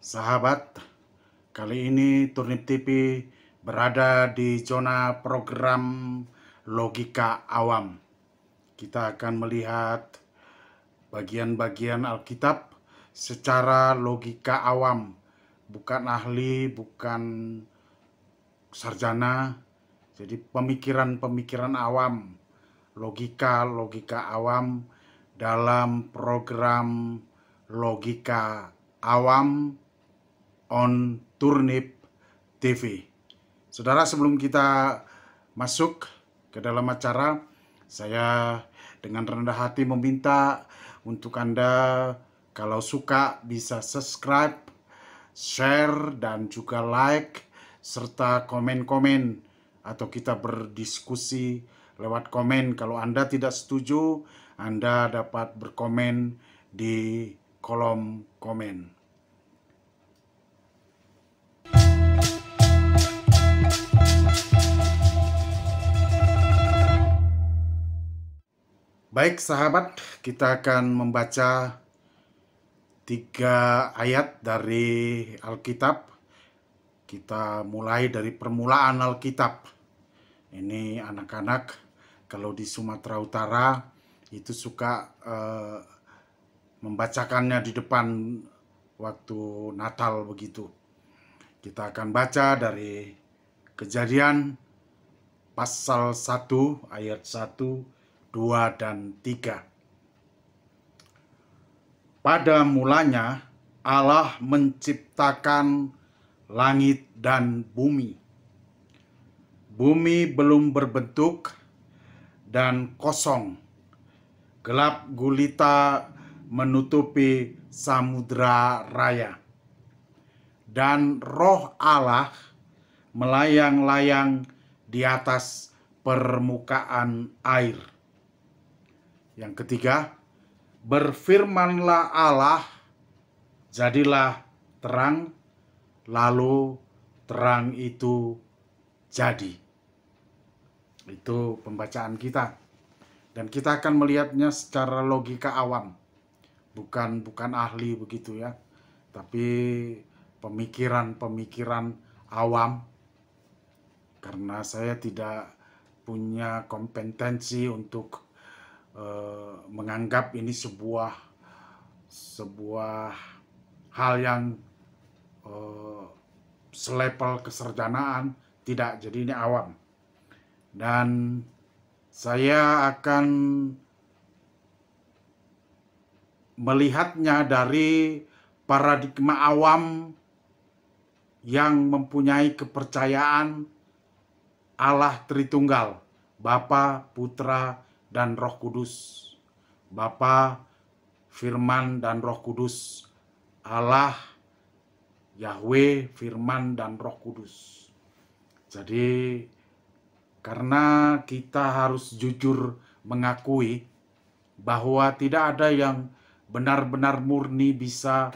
Sahabat, kali ini Turnip TV berada di zona program logika awam. Kita akan melihat bagian-bagian Alkitab secara logika awam, bukan ahli, bukan sarjana. Jadi pemikiran-pemikiran awam, logika awam dalam program logika awam on Turnip TV. Saudara, sebelum kita masuk ke dalam acara, saya dengan rendah hati meminta untuk Anda kalau suka bisa subscribe, share, dan juga like, serta komen-komen atau kita berdiskusi lewat komen. Kalau Anda tidak setuju, Anda dapat berkomen di kolom komen. Baik sahabat, kita akan membaca 3 ayat dari Alkitab. Kita mulai dari permulaan Alkitab. Ini anak-anak kalau di Sumatera Utara itu suka membacakannya di depan waktu Natal begitu. Kita akan baca dari Kejadian pasal 1 ayat 1, 2, dan 3. Pada mulanya Allah menciptakan langit dan bumi. Bumi belum berbentuk dan kosong. Gelap gulita menutupi samudra raya. Dan roh Allah melayang-layang di atas permukaan air. Yang ketiga, berfirmanlah Allah, jadilah terang, lalu terang itu jadi. Itu pembacaan kita. Dan kita akan melihatnya secara logika awam. Bukan ahli begitu ya. Tapi pemikiran awam. Karena saya tidak punya kompetensi untuk menganggap ini sebuah hal yang selevel kesarjanaan, tidak. Jadi ini awam. Dan saya akan melihatnya dari paradigma awam yang mempunyai kepercayaan Allah Tritunggal, Bapa, Putra, dan Roh Kudus. Bapa, Firman, dan Roh Kudus. Allah, Yahweh, Firman, dan Roh Kudus. Jadi karena kita harus jujur mengakui bahwa tidak ada yang benar-benar murni bisa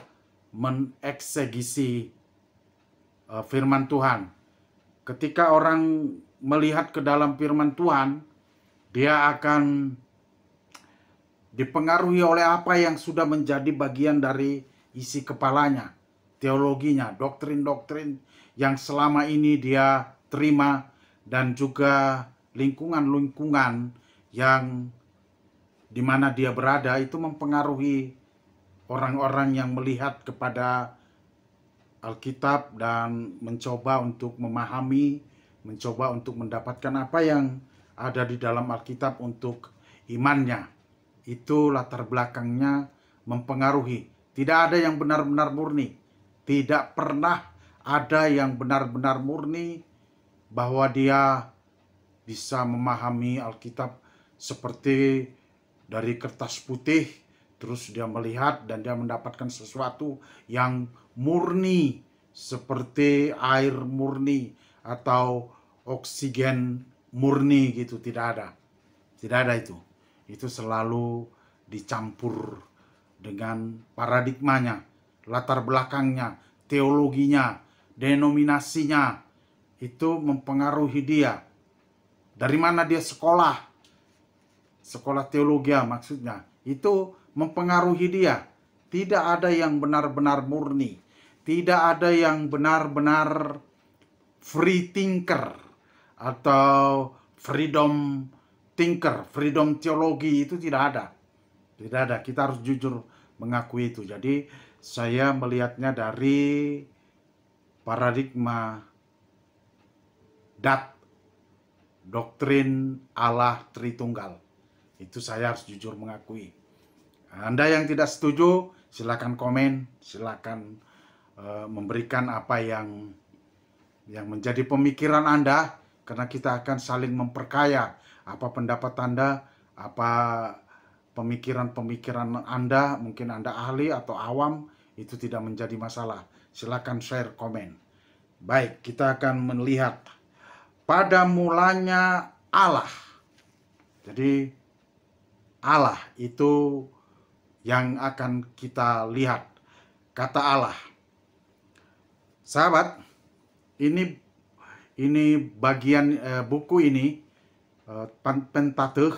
mengeksegisi firman Tuhan. Ketika orang melihat ke dalam firman Tuhan, dia akan dipengaruhi oleh apa yang sudah menjadi bagian dari isi kepalanya, teologinya, doktrin-doktrin yang selama ini dia terima, dan juga lingkungan-lingkungan yang di mana dia berada itu mempengaruhi orang-orang yang melihat kepada Alkitab dan mencoba untuk memahami, mencoba untuk mendapatkan apa yang ada di dalam Alkitab untuk imannya. Itu latar belakangnya mempengaruhi. Tidak ada yang benar-benar murni. Tidak pernah ada yang benar-benar murni bahwa dia bisa memahami Alkitab seperti dari kertas putih, terus dia melihat dan dia mendapatkan sesuatu yang murni seperti air murni atau oksigen murni gitu. Tidak ada itu selalu dicampur dengan paradigmanya, latar belakangnya, teologinya, denominasinya. Itu mempengaruhi dia. Dari mana dia sekolah teologi maksudnya, itu mempengaruhi dia. Tidak ada yang benar-benar murni. Tidak ada yang benar-benar free thinker atau freedom thinker, freedom teologi, itu tidak ada. Tidak ada, kita harus jujur mengakui itu. Jadi saya melihatnya dari paradigma doktrin Allah Tritunggal. Itu saya harus jujur mengakui. Anda yang tidak setuju, silakan komen, silakan memberikan apa yang menjadi pemikiran Anda, karena kita akan saling memperkaya. Apa pendapat Anda, apa pemikiran-pemikiran Anda, mungkin Anda ahli atau awam, itu tidak menjadi masalah. Silakan share, komen. Baik, kita akan melihat pada mulanya Allah. Jadi Allah itu yang akan kita lihat. Kata Allah. Sahabat, ini bagian buku ini, Pentateuch,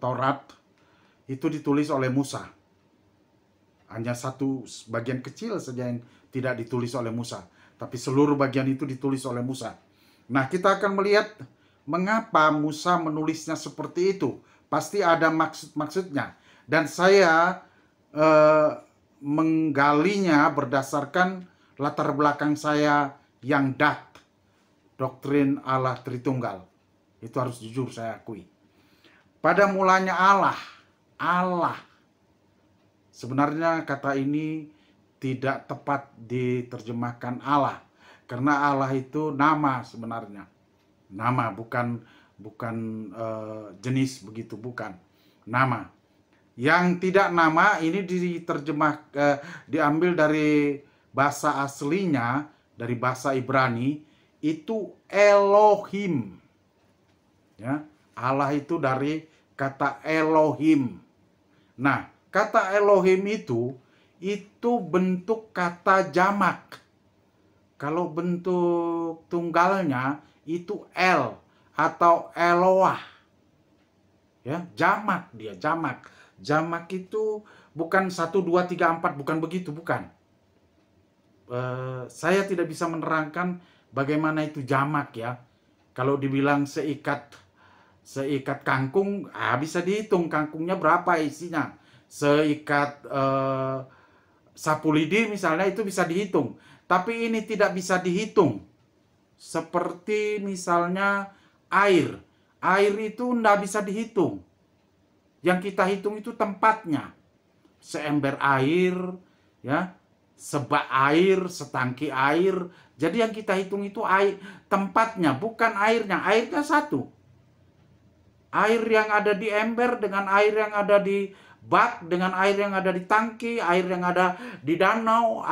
Taurat, itu ditulis oleh Musa. Hanya satu bagian kecil saja yang tidak ditulis oleh Musa, tapi seluruh bagian itu ditulis oleh Musa. Nah, kita akan melihat mengapa Musa menulisnya seperti itu. Pasti ada maksud-maksudnya. Dan saya menggalinya berdasarkan latar belakang saya yang doktrin Allah Tritunggal. Itu harus jujur saya akui. Pada mulanya Allah. Sebenarnya kata ini tidak tepat diterjemahkan Allah. Karena Allah itu nama sebenarnya. Nama, bukan jenis begitu, bukan. Nama. Yang tidak nama ini diambil dari bahasa aslinya, dari bahasa Ibrani, itu Elohim. Ya, Allah itu dari kata Elohim. Nah, kata Elohim itu bentuk kata jamak. Kalau bentuk tunggalnya itu El atau Eloah. Ya, jamak dia, jamak. Jamak itu bukan 1, 2, 3, 4, bukan begitu, bukan. Saya tidak bisa menerangkan bagaimana itu jamak ya. Kalau dibilang seikat kangkung, bisa dihitung kangkungnya berapa isinya. Seikat sapu lidi misalnya, itu bisa dihitung. Tapi ini tidak bisa dihitung. Seperti misalnya air. Air itu tidak bisa dihitung. Yang kita hitung itu tempatnya. Seember air, ya, sebak air, setangki air. Jadi yang kita hitung itu air, tempatnya, bukan airnya. Airnya satu. Air yang ada di ember dengan air yang ada di bak, dengan air yang ada di tangki, air yang ada di danau,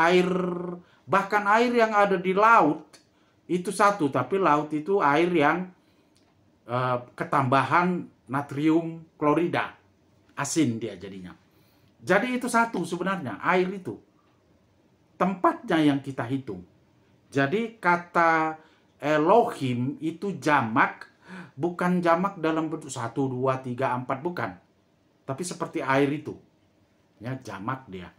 bahkan air yang ada di laut, itu satu. Tapi laut itu air yang ketambahan natrium klorida. Asin dia jadinya. Jadi itu satu sebenarnya, air itu. Tempatnya yang kita hitung. Jadi kata Elohim itu jamak, bukan jamak dalam bentuk 1, 2, 3, 4, bukan. Tapi seperti air itu. Ya, jamak dia.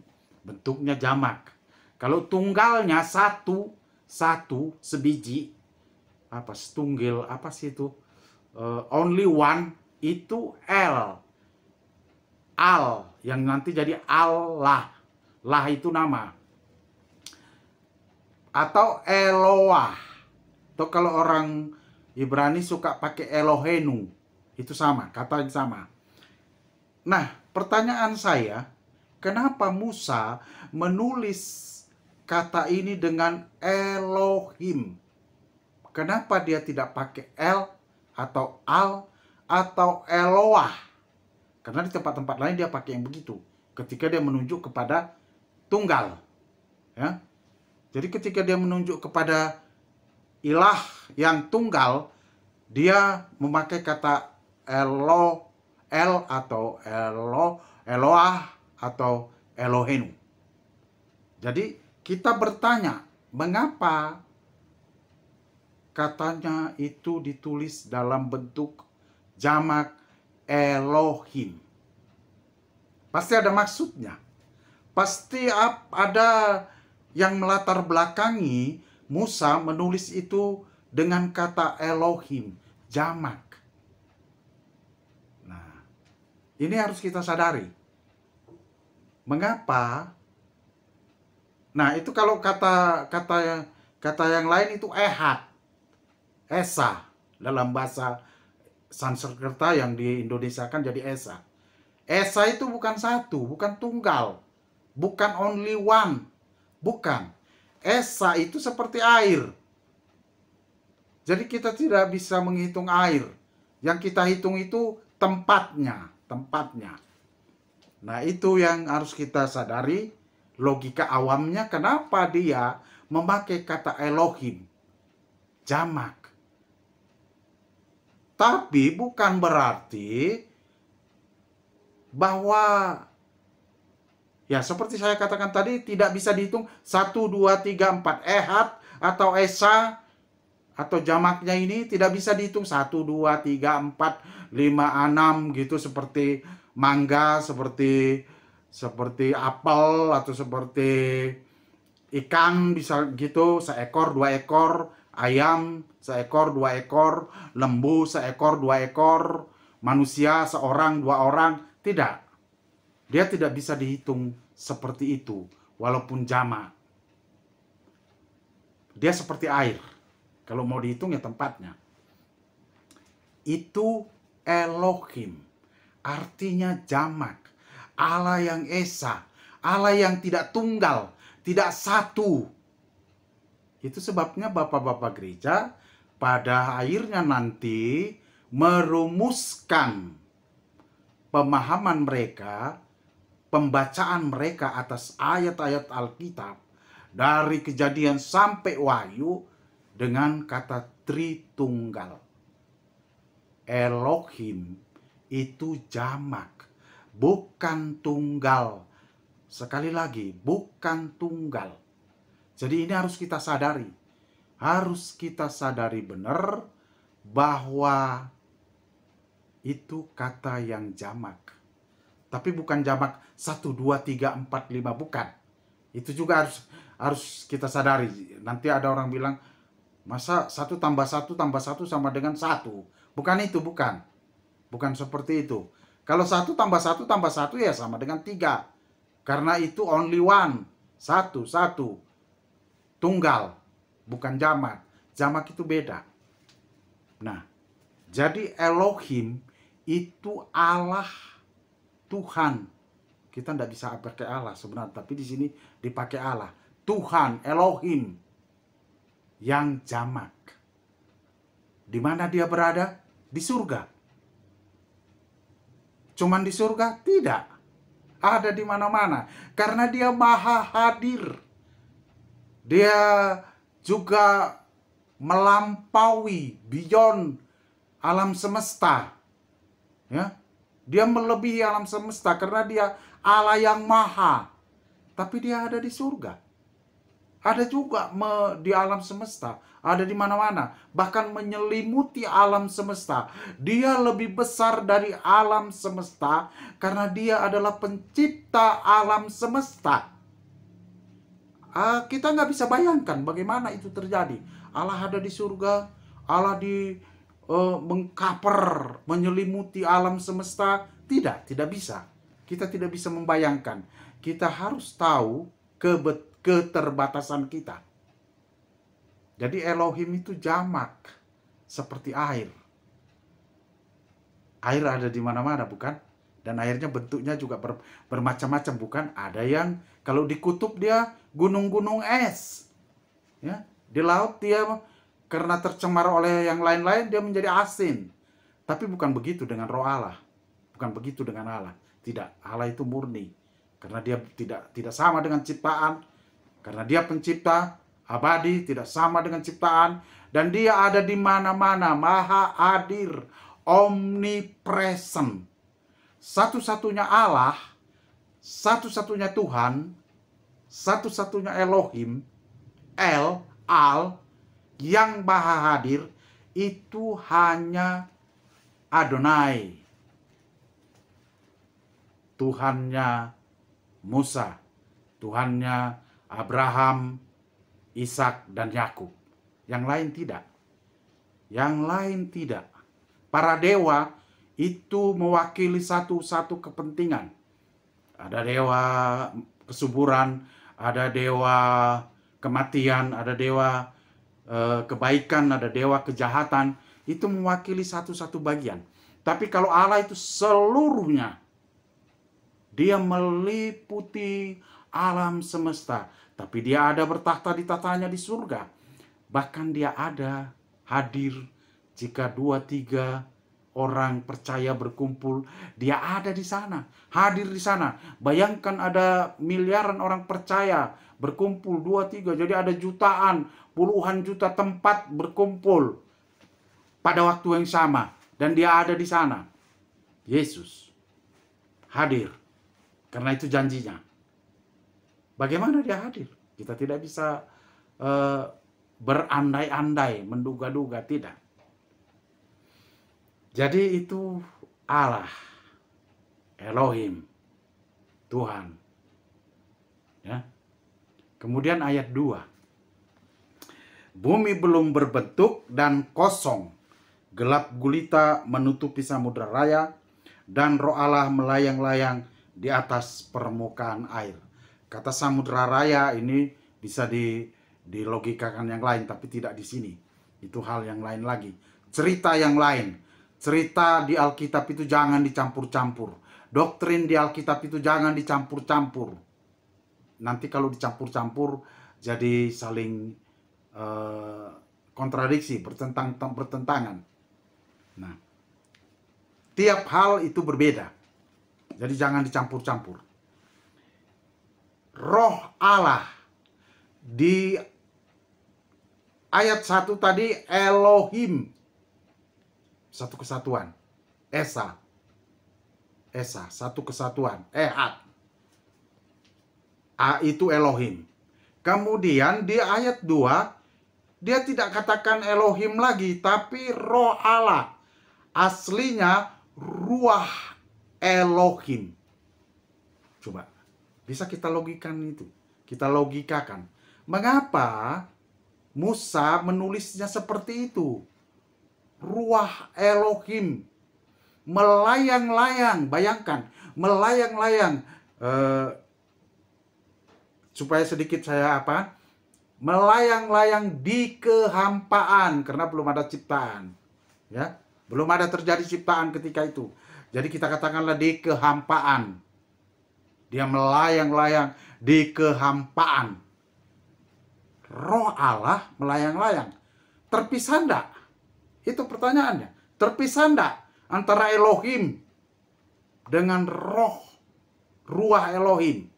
Bentuknya jamak. Kalau tunggalnya satu, sebiji, setunggil, apa sih itu? Only one, itu Al, yang nanti jadi Allah. Lah itu nama. Atau Eloah. Atau kalau orang Ibrani suka pakai Elohenu. Itu sama, kata yang sama. Nah, pertanyaan saya, kenapa Musa menulis kata ini dengan Elohim? Kenapa dia tidak pakai El atau Al atau Eloah? Karena di tempat-tempat lain dia pakai yang begitu. Ketika dia menunjuk kepada tunggal. Ya. Jadi ketika dia menunjuk kepada ilah yang tunggal, dia memakai kata El atau Eloah atau Elohenu. Jadi kita bertanya, mengapa katanya itu ditulis dalam bentuk jamak Elohim? Pasti ada maksudnya. Pasti ada yang melatar belakangi Musa menulis itu dengan kata Elohim, jamak. Nah, ini harus kita sadari. Mengapa? Nah, itu kalau kata yang lain itu ehad, esa dalam bahasa Sanskerta yang di Indonesia kan jadi esa. Esa itu bukan satu, bukan tunggal, bukan only one, bukan. Esa itu seperti air. Jadi kita tidak bisa menghitung air. Yang kita hitung itu tempatnya. Nah, itu yang harus kita sadari. Logika awamnya kenapa dia memakai kata Elohim, jamak. Tapi bukan berarti bahwa ya seperti saya katakan tadi tidak bisa dihitung 1, 2, 3, 4 ehad atau esa atau jamaknya ini tidak bisa dihitung 1, 2, 3, 4, 5, 6 gitu seperti mangga, seperti apel atau seperti ikan bisa gitu, seekor, 2 ekor, ayam seekor, 2 ekor, lembu seekor, 2 ekor, manusia seorang, 2 orang. Tidak. Dia tidak bisa dihitung seperti itu, walaupun jamak. Dia seperti air. Kalau mau dihitung ya tempatnya. Itu Elohim. Artinya jamak. Allah yang esa. Allah yang tidak tunggal. Tidak satu. Itu sebabnya bapak-bapak gereja pada akhirnya nanti merumuskan pemahaman mereka, pembacaan mereka atas ayat-ayat Alkitab dari Kejadian sampai Wahyu dengan kata Tritunggal. Elohim itu jamak, bukan tunggal. Sekali lagi, bukan tunggal. Jadi ini harus kita sadari. Harus kita sadari benar bahwa itu kata yang jamak. Tapi bukan jamak 1, 2, 3, 4, 5, bukan. Itu juga harus kita sadari. Nanti ada orang bilang, masa 1 tambah 1 tambah 1 sama dengan 1. Bukan itu, bukan. Bukan seperti itu. Kalau 1 tambah 1 tambah 1 ya sama dengan 3. Karena itu only one. Satu. Tunggal. Bukan jamak. Jamak itu beda. Nah, jadi Elohim itu Allah, Tuhan. Kita tidak bisa pakai Allah sebenarnya, tapi di sini dipakai Allah. Tuhan, Elohim yang jamak. Di mana dia berada? Di surga. Cuman di surga? Tidak. Ada di mana-mana. Karena dia maha hadir. Dia juga melampaui, beyond alam semesta. Ya, dia melebihi alam semesta karena dia Allah yang maha. Tapi dia ada di surga. Ada juga di alam semesta. Ada di mana-mana. Bahkan menyelimuti alam semesta. Dia lebih besar dari alam semesta karena dia adalah pencipta alam semesta. Kita nggak bisa bayangkan bagaimana itu terjadi. Allah ada di surga. Allah mengcover, menyelimuti alam semesta. Tidak bisa. Kita tidak bisa membayangkan. Kita harus tahu keterbatasan kita. Jadi Elohim itu jamak, seperti air. Air ada di mana-mana, bukan? Dan airnya bentuknya juga bermacam-macam, bukan? Ada yang kalau di kutub dia gunung-gunung es. Ya, di laut dia karena tercemar oleh yang lain-lain dia menjadi asin. Tapi bukan begitu dengan roh Allah. Bukan begitu dengan Allah. Tidak, Allah itu murni. Karena dia tidak sama dengan ciptaan. Karena dia pencipta abadi, tidak sama dengan ciptaan. Dan dia ada di mana-mana, maha hadir, omnipresent. Satu-satunya Allah, satu-satunya Tuhan, satu-satunya Elohim, Al, yang maha hadir, itu hanya Adonai. Tuhannya Musa, Tuhannya Abraham, Ishak, dan Yakub. Yang lain tidak. Yang lain tidak. Para dewa itu mewakili satu kepentingan. Ada dewa kesuburan, ada dewa kematian, ada dewa kebaikan, ada dewa kejahatan. Itu mewakili satu bagian. Tapi kalau Allah itu seluruhnya, dia meliputi alam semesta. Tapi dia ada bertahta di tatanya di surga. Bahkan dia ada hadir jika 2-3 orang percaya berkumpul, dia ada di sana, hadir di sana. Bayangkan ada miliaran orang percaya berkumpul 2-3, jadi ada jutaan, puluhan juta tempat berkumpul pada waktu yang sama, dan dia ada di sana. Yesus hadir, karena itu janjinya. Bagaimana dia hadir? Kita tidak bisa berandai-andai, menduga-duga, tidak. Jadi itu Allah, Elohim, Tuhan. Ya. Kemudian ayat 2. Bumi belum berbentuk dan kosong. Gelap gulita menutupi samudra raya, dan Roh Allah melayang-layang di atas permukaan air. Kata samudra raya ini bisa dilogikakan yang lain, tapi tidak di sini. Itu hal yang lain lagi. Cerita yang lain. Cerita di Alkitab itu jangan dicampur-campur. Doktrin di Alkitab itu jangan dicampur-campur. Nanti kalau dicampur-campur jadi saling kontradiksi, bertentangan. Nah, tiap hal itu berbeda. Jadi jangan dicampur-campur. Roh Allah di ayat 1 tadi Elohim, satu kesatuan. Esa, satu kesatuan. Ehad. A itu Elohim. Kemudian di ayat 2, dia tidak katakan Elohim lagi, tapi Roh Allah. Aslinya Ruah Elohim. Coba, bisa kita logikan itu. Kita logikakan. Mengapa Musa menulisnya seperti itu? Ruah Elohim melayang-layang, bayangkan melayang-layang, supaya sedikit saya melayang-layang di kehampaan, karena belum ada ciptaan, ya, belum ada terjadi ciptaan ketika itu. Jadi kita katakanlah di kehampaan, dia melayang-layang di kehampaan. Roh Allah melayang-layang, terpisah enggak? Itu pertanyaannya. Terpisah enggak antara Elohim dengan Ruah Elohim?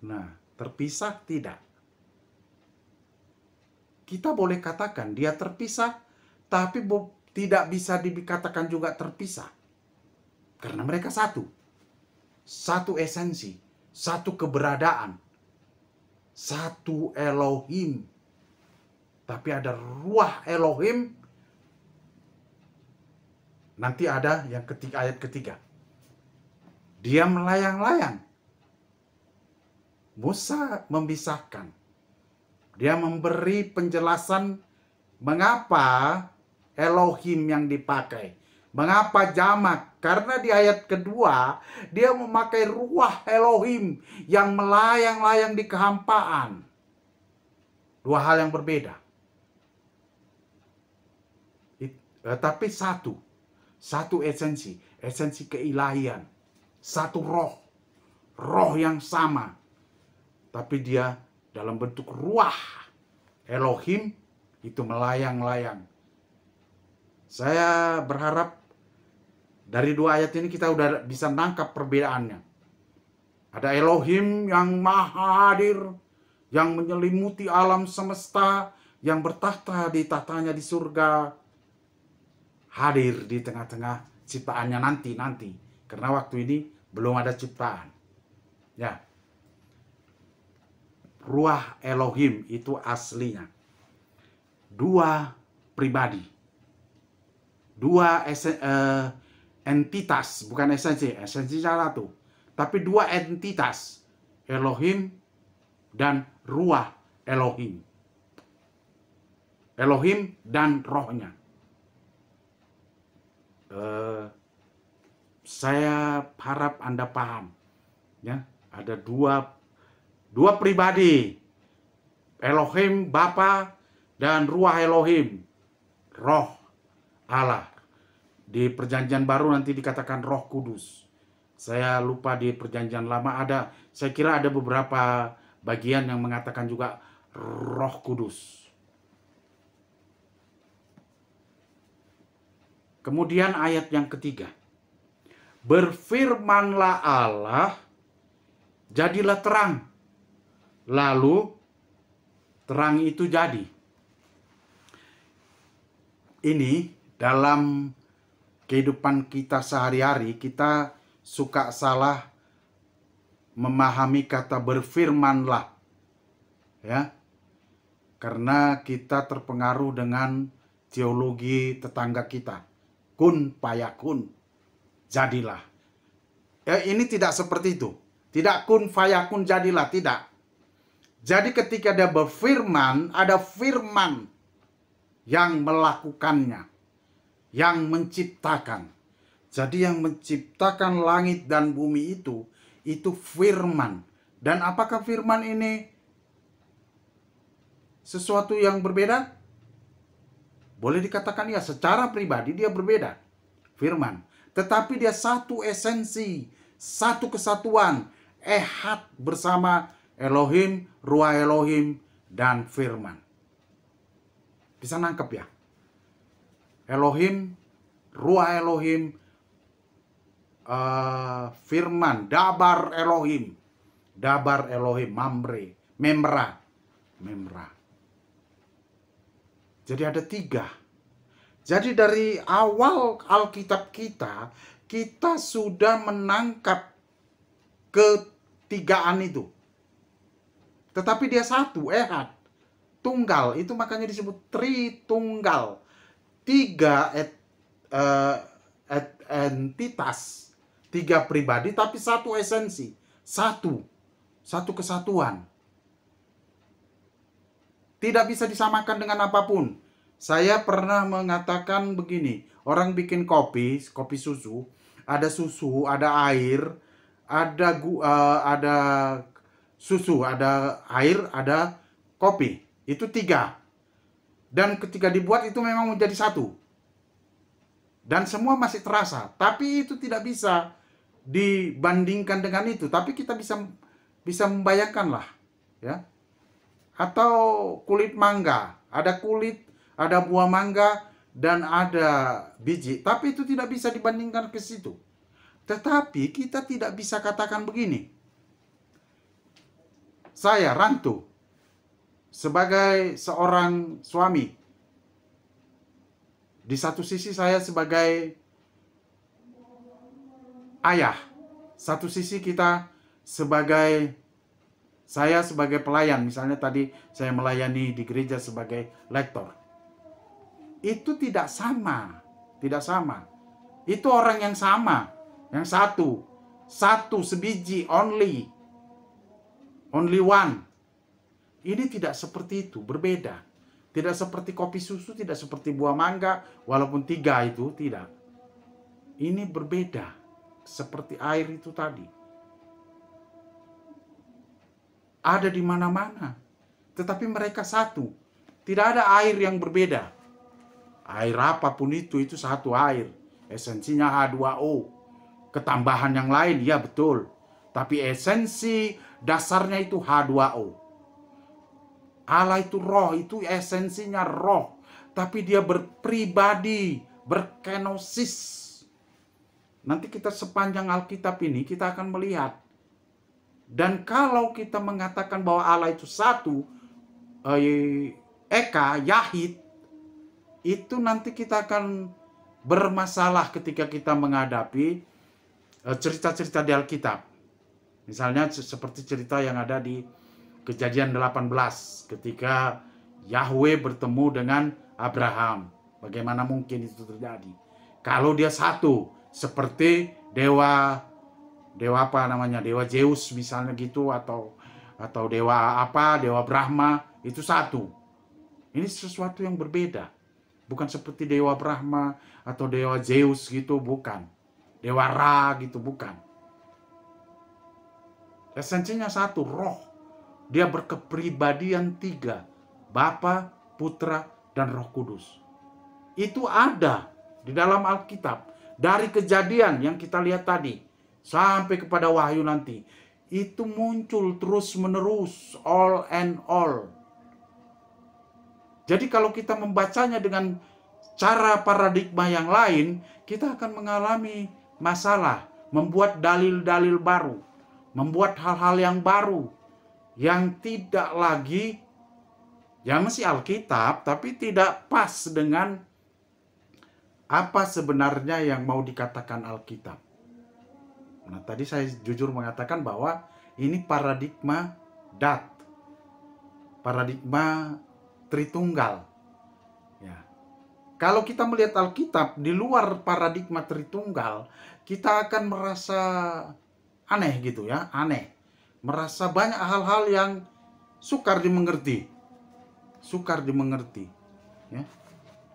Nah, terpisah tidak. Kita boleh katakan dia terpisah, tapi tidak bisa dikatakan juga terpisah. Karena mereka satu. Satu esensi, satu keberadaan, satu Elohim. Tapi ada Ruah Elohim. Nanti ada yang ayat ketiga. Dia melayang-layang. Musa memisahkan. Dia memberi penjelasan mengapa Elohim yang dipakai. Mengapa jamak? Karena di ayat kedua, dia memakai Ruah Elohim yang melayang-layang di kehampaan. Dua hal yang berbeda. Tapi satu esensi keilahian, satu roh yang sama, tapi dia dalam bentuk Ruah Elohim itu melayang-layang. Saya berharap dari dua ayat ini kita udah bisa nangkap perbedaannya. Ada Elohim yang maha hadir, yang menyelimuti alam semesta, yang bertahta di tahtanya di surga, hadir di tengah-tengah ciptaannya nanti. Karena waktu ini belum ada ciptaan. Ya. Ruah Elohim itu aslinya. Dua pribadi. Dua entitas, bukan esensi. Esensinya satu. Tapi dua entitas. Elohim, dan Ruah Elohim. Elohim dan rohnya. Saya harap Anda paham. Ya, ada dua pribadi. Elohim Bapa dan Ruah Elohim, Roh Allah. Di Perjanjian Baru nanti dikatakan Roh Kudus. Saya lupa di Perjanjian Lama ada, saya kira ada beberapa bagian yang mengatakan juga Roh Kudus. Kemudian ayat yang ketiga. Berfirmanlah Allah, jadilah terang. Lalu terang itu jadi. Ini dalam kehidupan kita sehari-hari, kita suka salah memahami kata berfirmanlah. Ya. Karena kita terpengaruh dengan teologi tetangga kita. Kun fayakun, jadilah. Ini tidak seperti itu. Tidak kun fayakun jadilah, tidak. Jadi ketika dia berfirman, ada firman yang melakukannya, yang menciptakan. Jadi yang menciptakan langit dan bumi itu firman. Dan apakah firman ini sesuatu yang berbeda? Boleh dikatakan ya, secara pribadi dia berbeda, firman. Tetapi dia satu esensi, satu kesatuan, ehad bersama Elohim, Ruah Elohim, dan firman. Bisa nangkep ya? Elohim, Ruah Elohim, firman, Dabar Elohim, Memra. Jadi ada tiga. Jadi dari awal Alkitab kita sudah menangkap ketigaan itu. Tetapi dia satu, ehad, tunggal. Itu makanya disebut Tritunggal. Tiga entitas, tiga pribadi, tapi satu esensi, satu kesatuan. Tidak bisa disamakan dengan apapun. Saya pernah mengatakan begini, orang bikin kopi susu, ada air, ada susu, ada air, ada kopi. Itu tiga. Dan ketika dibuat itu memang menjadi satu. Dan semua masih terasa. Tapi itu tidak bisa dibandingkan dengan itu. Tapi kita bisa membayangkan lah. Ya. Atau kulit mangga. Ada kulit, ada buah mangga, dan ada biji. Tapi itu tidak bisa dibandingkan ke situ. Tetapi kita tidak bisa katakan begini. Saya, Rantu, sebagai seorang suami, di satu sisi saya sebagai ayah, satu sisi kita saya sebagai pelayan, misalnya tadi saya melayani di gereja sebagai lektor. Itu tidak sama. Itu orang yang sama, yang satu sebiji, only one. Ini tidak seperti itu, berbeda. Tidak seperti kopi susu, tidak seperti buah mangga, walaupun tiga itu tidak. Ini berbeda, seperti air itu tadi. Ada di mana-mana, tetapi mereka satu. Tidak ada air yang berbeda. Air apapun itu satu air. Esensinya H2O. Ketambahan yang lain, ya betul. Tapi esensi dasarnya itu H2O. Allah itu roh, itu esensinya roh. Tapi dia berpribadi, berkenosis. Nanti kita sepanjang Alkitab ini, kita akan melihat. Dan kalau kita mengatakan bahwa Allah itu satu, Eka, Yahid, itu nanti kita akan bermasalah ketika kita menghadapi cerita-cerita di Alkitab. Misalnya seperti cerita yang ada di Kejadian 18, ketika Yahweh bertemu dengan Abraham. Bagaimana mungkin itu terjadi? Kalau dia satu, seperti Dewa dewa apa namanya, dewa Zeus misalnya gitu, atau dewa apa, dewa Brahma, itu satu. Ini sesuatu yang berbeda. Bukan seperti dewa Brahma atau dewa Zeus gitu, bukan. Dewa Ra gitu, bukan. Esensinya satu, roh. Dia berkepribadian tiga. Bapa, Putra, dan Roh Kudus. Itu ada di dalam Alkitab. Dari Kejadian yang kita lihat tadi sampai kepada Wahyu nanti, itu muncul terus menerus, all and all. Jadi kalau kita membacanya dengan cara paradigma yang lain, kita akan mengalami masalah, membuat dalil-dalil baru, membuat hal-hal yang baru, yang tidak lagi, ya masih Alkitab, tapi tidak pas dengan apa sebenarnya yang mau dikatakan Alkitab. Nah, tadi saya jujur mengatakan bahwa ini paradigma paradigma Tritunggal. Ya. Kalau kita melihat Alkitab di luar paradigma Tritunggal, kita akan merasa aneh gitu ya, aneh. Merasa banyak hal-hal yang sukar dimengerti. Ya.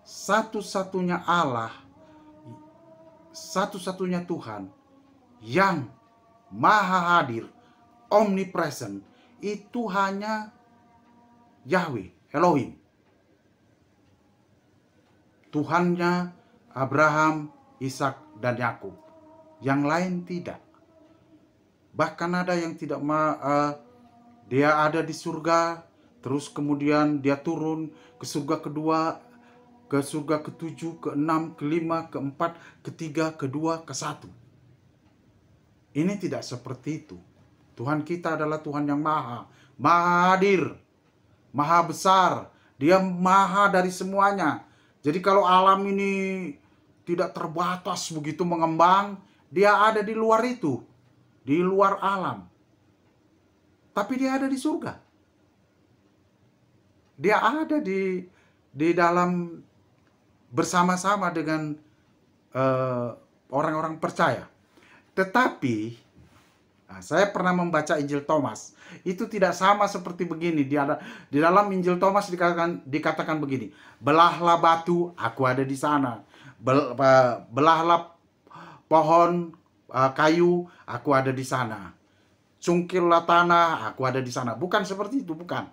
Satu-satunya Allah, satu-satunya Tuhan yang maha hadir, omnipresent, itu hanya Yahweh, Elohim. Tuhannya Abraham, Ishak, dan Yakub. Yang lain tidak. Bahkan ada yang tidak dia ada di surga, terus kemudian dia turun ke surga kedua, ke surga ketujuh, keenam, kelima, keempat, ketiga, kedua, ke-1. Ini tidak seperti itu. Tuhan kita adalah Tuhan yang maha hadir, maha besar. Dia maha dari semuanya. Jadi kalau alam ini tidak terbatas begitu mengembang, dia ada di luar itu, di luar alam. Tapi dia ada di surga. Dia ada di dalam bersama-sama dengan orang-orang percaya. Tetapi saya pernah membaca Injil Thomas. Itu tidak sama seperti begini. Di dalam Injil Thomas dikatakan begini. Belahlah batu, aku ada di sana. Belahlah pohon kayu, aku ada di sana. Cungkillah tanah, aku ada di sana. Bukan seperti itu, bukan.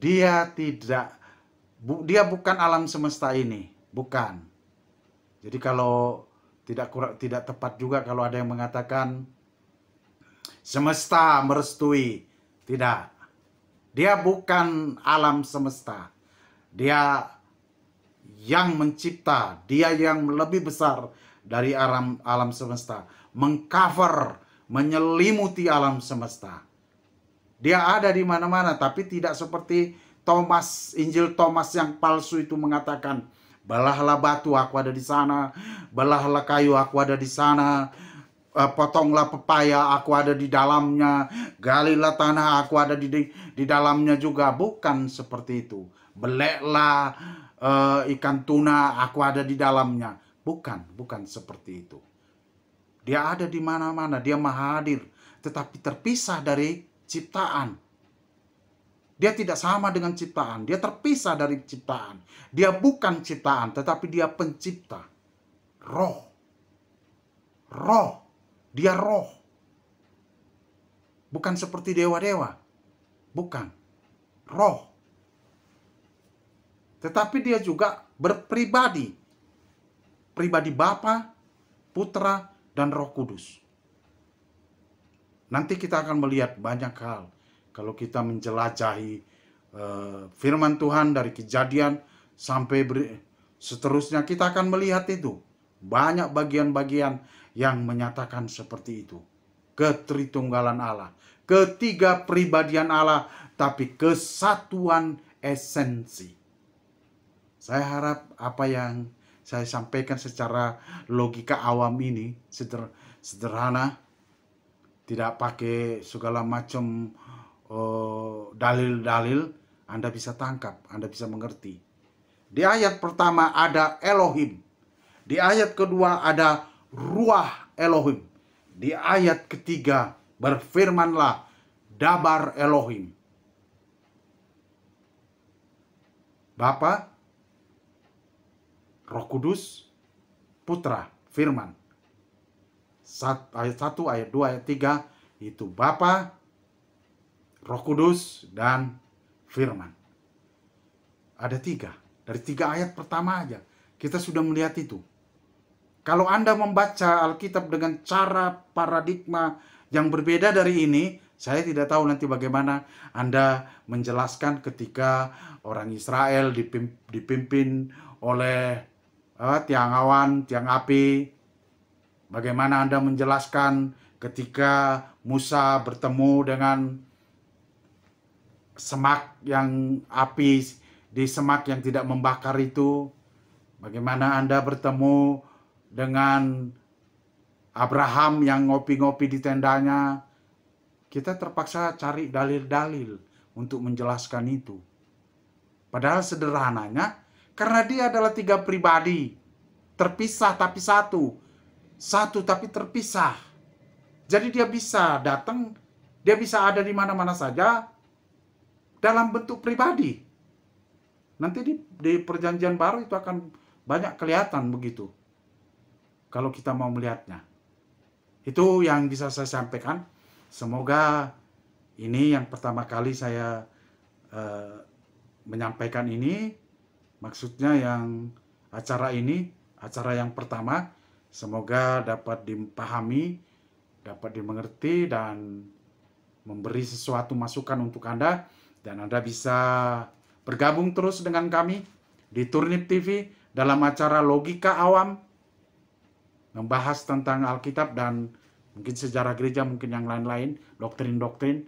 Dia bukan alam semesta ini, bukan. Jadi kalau tidak tepat juga kalau ada yang mengatakan semesta merestui. Tidak. Dia bukan alam semesta. Dia yang mencipta. Dia yang lebih besar dari alam semesta. Mengcover, menyelimuti alam semesta. Dia ada di mana-mana, tapi tidak seperti Injil Thomas yang palsu itu mengatakan, belahlah batu, aku ada di sana. Belahlah kayu, aku ada di sana. Potonglah pepaya, aku ada di dalamnya. Galilah tanah, aku ada di dalamnya juga. Bukan seperti itu. Beleklah ikan tuna, aku ada di dalamnya. Bukan seperti itu. Dia ada di mana-mana, dia maha hadir, tetapi terpisah dari ciptaan. Dia tidak sama dengan ciptaan, dia terpisah dari ciptaan. Dia bukan ciptaan, tetapi dia pencipta. Roh. Dia roh. Bukan seperti dewa-dewa. Bukan. Roh. Tetapi dia juga berpribadi. Pribadi Bapa, Putra, dan Roh Kudus. Nanti kita akan melihat banyak hal. Kalau kita menjelajahi firman Tuhan dari Kejadian sampai seterusnya, kita akan melihat itu. Banyak bagian-bagian yang menyatakan seperti itu. Ketritunggalan Allah. Ketiga pribadian Allah, tapi kesatuan esensi. Saya harap apa yang saya sampaikan secara logika awam ini sederhana, tidak pakai segala macam dalil-dalil, Anda bisa tangkap, Anda bisa mengerti. Di ayat pertama ada Elohim. Di ayat kedua ada Ruah Elohim. di ayat ketiga, berfirmanlah, Dabar Elohim. Bapa, Roh Kudus, Putra, Firman. Ayat 1, ayat 2, ayat 3 itu Bapa, Roh Kudus, dan Firman. Ada 3. Dari 3 ayat pertama aja kita sudah melihat itu. Kalau Anda membaca Alkitab dengan cara paradigma yang berbeda dari ini, saya tidak tahu nanti bagaimana Anda menjelaskan ketika orang Israel dipimpin oleh tiang awan, tiang api. Bagaimana Anda menjelaskan ketika Musa bertemu dengan semak yang api, di semak yang tidak membakar itu. Bagaimana Anda bertemu dengan Abraham yang ngopi-ngopi di tendanya. Kita terpaksa cari dalil-dalil untuk menjelaskan itu. Padahal sederhananya, karena dia adalah 3 pribadi, terpisah tapi satu tapi terpisah. Jadi dia bisa datang, dia bisa ada di mana-mana saja dalam bentuk pribadi. Nanti di perjanjian baru itu akan banyak kelihatan begitu, kalau kita mau melihatnya. Itu yang bisa saya sampaikan. Semoga ini yang pertama kali saya menyampaikan ini. Maksudnya yang acara ini, acara yang pertama. Semoga dapat dipahami, dapat dimengerti, dan memberi sesuatu masukan untuk Anda. Dan Anda bisa bergabung terus dengan kami di Turnip TV dalam acara Logika Awam, membahas tentang Alkitab dan mungkin sejarah gereja, mungkin yang lain-lain, doktrin-doktrin.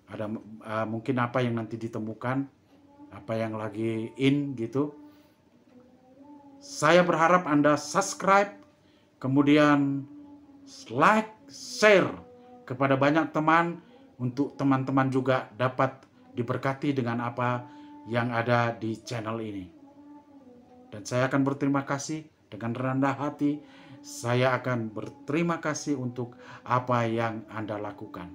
Ada mungkin apa yang nanti ditemukan, apa yang lagi in gitu. Saya berharap Anda subscribe, kemudian like, share kepada banyak teman, untuk teman-teman juga dapat diberkati dengan apa yang ada di channel ini. Dan saya akan berterima kasih dengan rendah hati. Saya akan berterima kasih untuk apa yang Anda lakukan.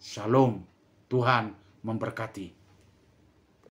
Shalom, Tuhan memberkati.